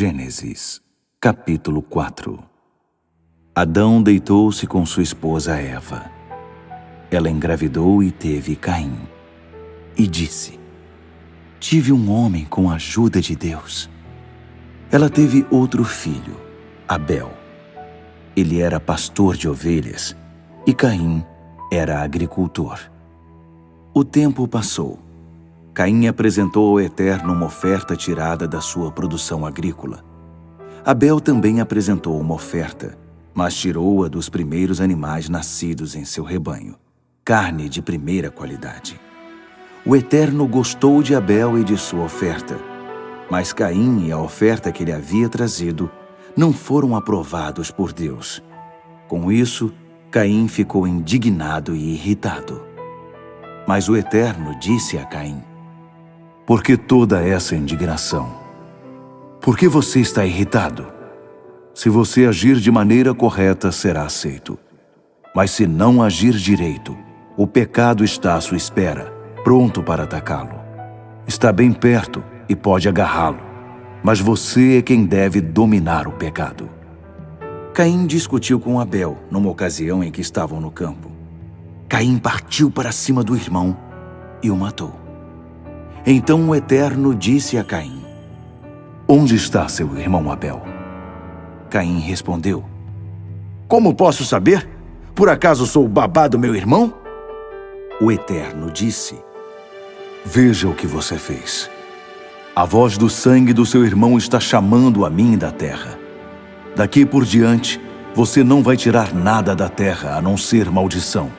Gênesis, capítulo 4. Adão deitou-se com sua esposa Eva. Ela engravidou e teve Caim. E disse: tive um homem com a ajuda de Deus. Ela teve outro filho, Abel. Ele era pastor de ovelhas e Caim era agricultor. O tempo passou. Caim apresentou ao Eterno uma oferta tirada da sua produção agrícola. Abel também apresentou uma oferta, mas tirou-a dos primeiros animais nascidos em seu rebanho, carne de primeira qualidade. O Eterno gostou de Abel e de sua oferta, mas Caim e a oferta que ele havia trazido não foram aprovados por Deus. Com isso, Caim ficou indignado e irritado. Mas o Eterno disse a Caim: por que toda essa indignação? Por que você está irritado? Se você agir de maneira correta, será aceito. Mas se não agir direito, o pecado está à sua espera, pronto para atacá-lo. Está bem perto e pode agarrá-lo, mas você é quem deve dominar o pecado. Caim discutiu com Abel numa ocasião em que estavam no campo. Caim partiu para cima do irmão e o matou. Então o Eterno disse a Caim: onde está seu irmão Abel? Caim respondeu: como posso saber? Por acaso sou o babá do meu irmão? O Eterno disse: veja o que você fez. A voz do sangue do seu irmão está chamando a mim da terra. Daqui por diante, você não vai tirar nada da terra a não ser maldição.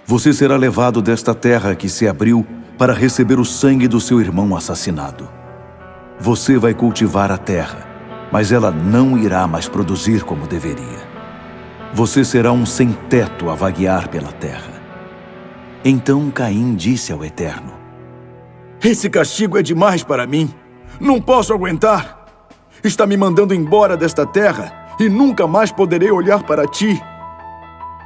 Você será levado desta terra que se abriu para receber o sangue do seu irmão assassinado. Você vai cultivar a terra, mas ela não irá mais produzir como deveria. Você será um sem-teto a vaguear pela terra. Então Caim disse ao Eterno: esse castigo é demais para mim. Não posso aguentar. Está me mandando embora desta terra e nunca mais poderei olhar para ti.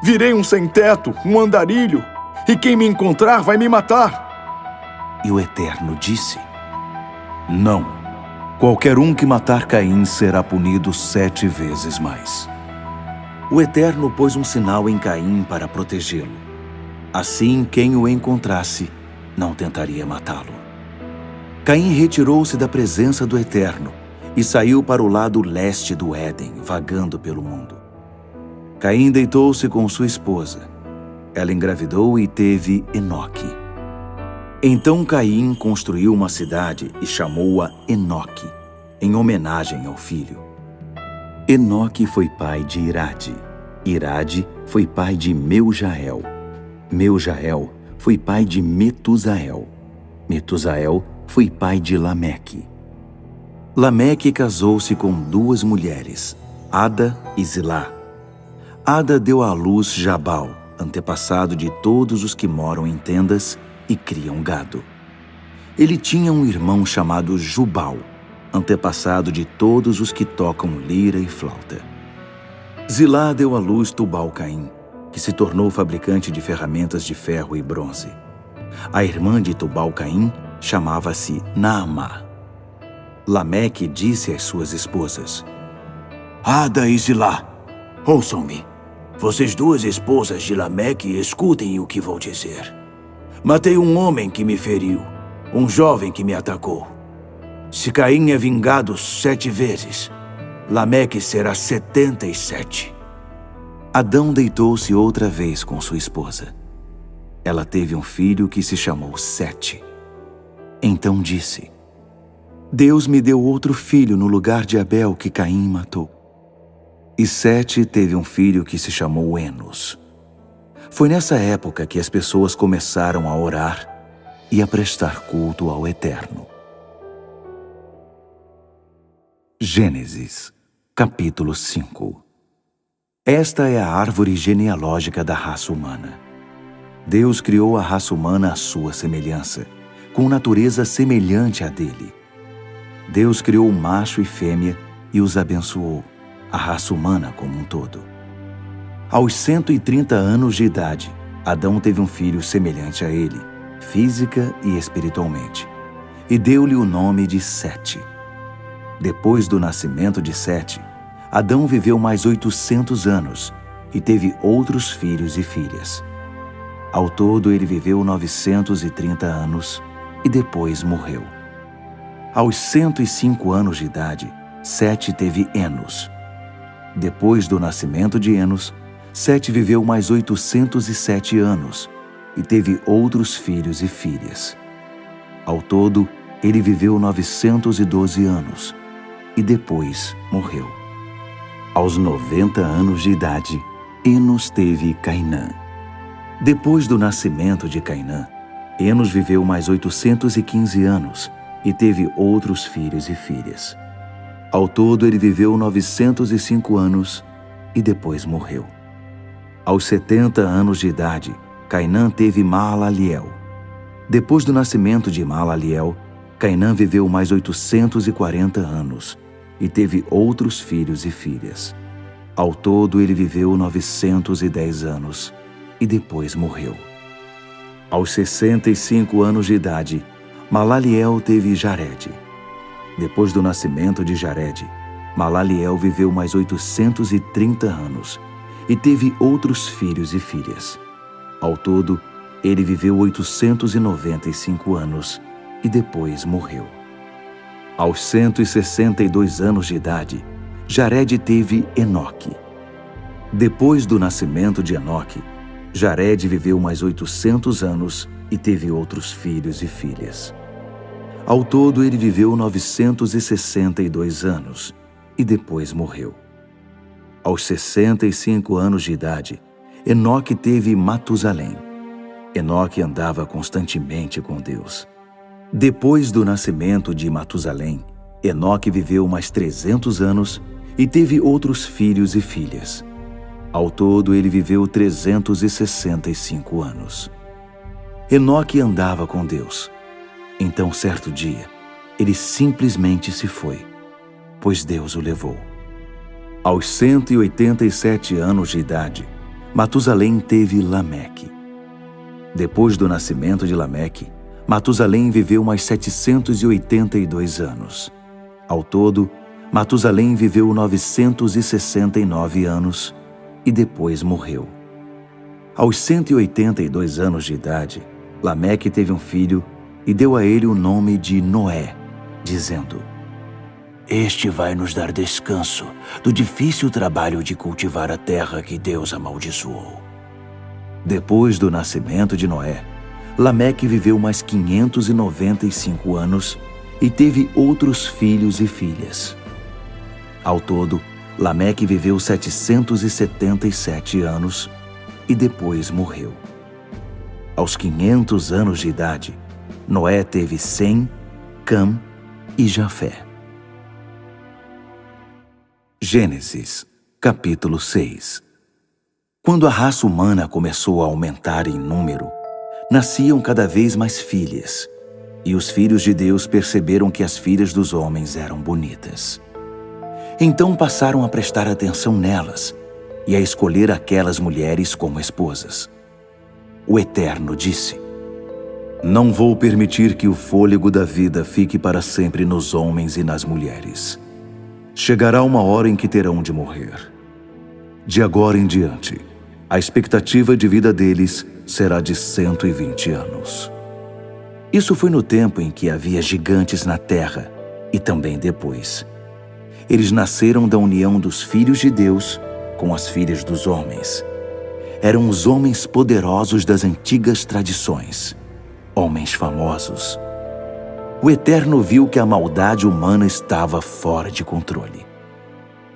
Virei um sem-teto, um andarilho, e quem me encontrar vai me matar. E o Eterno disse: não, qualquer um que matar Caim será punido 7 vezes mais. O Eterno pôs um sinal em Caim para protegê-lo. Assim, quem o encontrasse não tentaria matá-lo. Caim retirou-se da presença do Eterno e saiu para o lado leste do Éden, vagando pelo mundo. Caim deitou-se com sua esposa. Ela engravidou e teve Enoque. Então Caim construiu uma cidade e chamou-a Enoque, em homenagem ao filho. Enoque foi pai de Irade. Irade foi pai de Meujael. Meujael foi pai de Metusael. Metusael foi pai de Lameque. Lameque casou-se com 2 mulheres, Ada e Zilá. Ada deu à luz Jabal, antepassado de todos os que moram em tendas e criam gado. Ele tinha um irmão chamado Jubal, antepassado de todos os que tocam lira e flauta. Zilá deu à luz Tubal-Caim, que se tornou fabricante de ferramentas de ferro e bronze. A irmã de Tubal-Caim chamava-se Naamá. Lameque disse às suas esposas: Ada e Zilá, ouçam-me. Vocês 2 esposas de Lameque, escutem o que vou dizer. Matei um homem que me feriu, um jovem que me atacou. Se Caim é vingado 7 vezes, Lameque será 77. Adão deitou-se outra vez com sua esposa. Ela teve um filho que se chamou Sete. Então disse: Deus me deu outro filho no lugar de Abel que Caim matou. E Sete teve um filho que se chamou Enos. Foi nessa época que as pessoas começaram a orar e a prestar culto ao Eterno. Gênesis, capítulo 5. Esta é a árvore genealógica da raça humana. Deus criou a raça humana à sua semelhança, com natureza semelhante à dele. Deus criou macho e fêmea e os abençoou, a raça humana como um todo. Aos 130 anos de idade, Adão teve um filho semelhante a ele, física e espiritualmente, e deu-lhe o nome de Sete. Depois do nascimento de Sete, Adão viveu mais 800 anos e teve outros filhos e filhas. Ao todo, ele viveu 930 anos e depois morreu. Aos 105 anos de idade, Sete teve Enos. Depois do nascimento de Enos, Sete viveu mais 807 anos e teve outros filhos e filhas. Ao todo, ele viveu 912 anos e depois morreu. Aos 90 anos de idade, Enos teve Cainã. Depois do nascimento de Cainã, Enos viveu mais 815 anos e teve outros filhos e filhas. Ao todo, ele viveu 905 anos e depois morreu. Aos 70 anos de idade, Cainã teve Malaliel. Depois do nascimento de Malaliel, Cainã viveu mais 840 anos e teve outros filhos e filhas. Ao todo, ele viveu 910 anos e depois morreu. Aos 65 anos de idade, Malaliel teve Jared. Depois do nascimento de Jared, Malaliel viveu mais 830 anos e teve outros filhos e filhas. Ao todo, ele viveu 895 anos e depois morreu. Aos 162 anos de idade, Jared teve Enoque. Depois do nascimento de Enoque, Jared viveu mais 800 anos e teve outros filhos e filhas. Ao todo, ele viveu 962 anos e depois morreu. Aos 65 anos de idade, Enoque teve Matusalém. Enoque andava constantemente com Deus. Depois do nascimento de Matusalém, Enoque viveu mais 300 anos e teve outros filhos e filhas. Ao todo, ele viveu 365 anos. Enoque andava com Deus. Então, certo dia, ele simplesmente se foi, pois Deus o levou. Aos 187 anos de idade, Matusalém teve Lameque. Depois do nascimento de Lameque, Matusalém viveu mais 782 anos. Ao todo, Matusalém viveu 969 anos e depois morreu. Aos 182 anos de idade, Lameque teve um filho e deu a ele o nome de Noé, dizendo: "Este vai nos dar descanso do difícil trabalho de cultivar a terra que Deus amaldiçoou." Depois do nascimento de Noé, Lameque viveu mais 595 anos e teve outros filhos e filhas. Ao todo, Lameque viveu 777 anos e depois morreu. Aos 500 anos de idade, Noé teve Sem, Cam e Jafé. Gênesis, capítulo 6. Quando a raça humana começou a aumentar em número, nasciam cada vez mais filhas, e os filhos de Deus perceberam que as filhas dos homens eram bonitas. Então passaram a prestar atenção nelas e a escolher aquelas mulheres como esposas. O Eterno disse: "Não vou permitir que o fôlego da vida fique para sempre nos homens e nas mulheres. Chegará uma hora em que terão de morrer. De agora em diante, a expectativa de vida deles será de 120 anos. Isso foi no tempo em que havia gigantes na terra e também depois. Eles nasceram da união dos filhos de Deus com as filhas dos homens. Eram os homens poderosos das antigas tradições, homens famosos. O Eterno viu que a maldade humana estava fora de controle.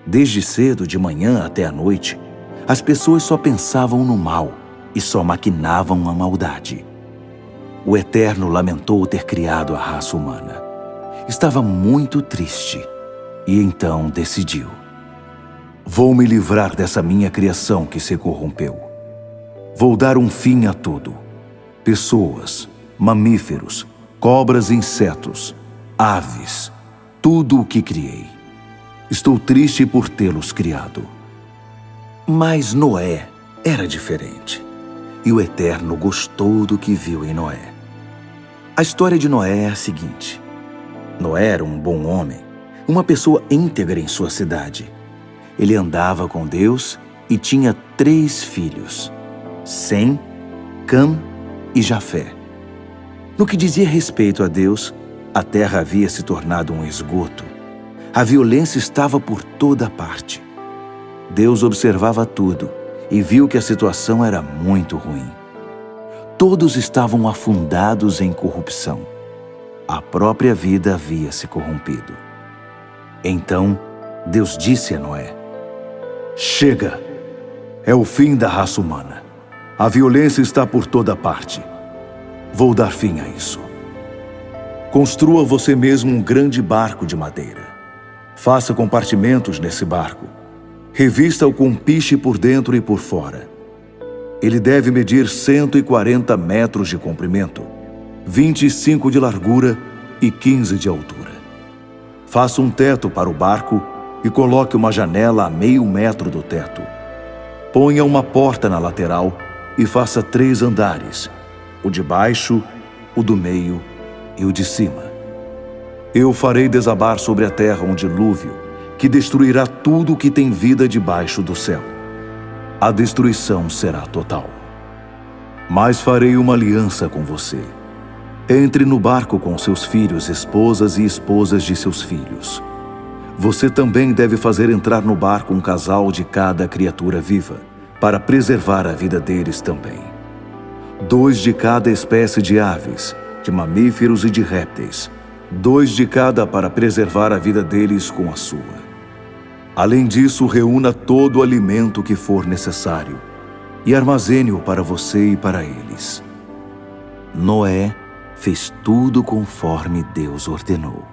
Desde cedo, de manhã até a noite, as pessoas só pensavam no mal e só maquinavam a maldade. O Eterno lamentou ter criado a raça humana. Estava muito triste e então decidiu: "Vou me livrar dessa minha criação que se corrompeu. Vou dar um fim a tudo. Pessoas, mamíferos, cobras e insetos, aves, tudo o que criei. Estou triste por tê-los criado." Mas Noé era diferente, e o Eterno gostou do que viu em Noé. A história de Noé é a seguinte: Noé era um bom homem, uma pessoa íntegra em sua cidade. Ele andava com Deus e tinha 3 filhos, Sem, Cam e Jafé. No que dizia respeito a Deus, a terra havia se tornado um esgoto. A violência estava por toda parte. Deus observava tudo e viu que a situação era muito ruim. Todos estavam afundados em corrupção. A própria vida havia se corrompido. Então, Deus disse a Noé: "Chega! É o fim da raça humana. A violência está por toda parte. Vou dar fim a isso. Construa você mesmo um grande barco de madeira. Faça compartimentos nesse barco. Revista-o com piche por dentro e por fora. Ele deve medir 140 metros de comprimento, 25 de largura e 15 de altura. Faça um teto para o barco e coloque uma janela a meio metro do teto. Ponha uma porta na lateral e faça 3 andares, o de baixo, o do meio e o de cima. Eu farei desabar sobre a terra um dilúvio que destruirá tudo o que tem vida debaixo do céu. A destruição será total. Mas farei uma aliança com você. Entre no barco com seus filhos, esposas e esposas de seus filhos. Você também deve fazer entrar no barco um casal de cada criatura viva, para preservar a vida deles também. 2 de cada espécie de aves, de mamíferos e de répteis. 2 de cada para preservar a vida deles com a sua. Além disso, reúna todo o alimento que for necessário e armazene-o para você e para eles. Noé fez tudo conforme Deus ordenou.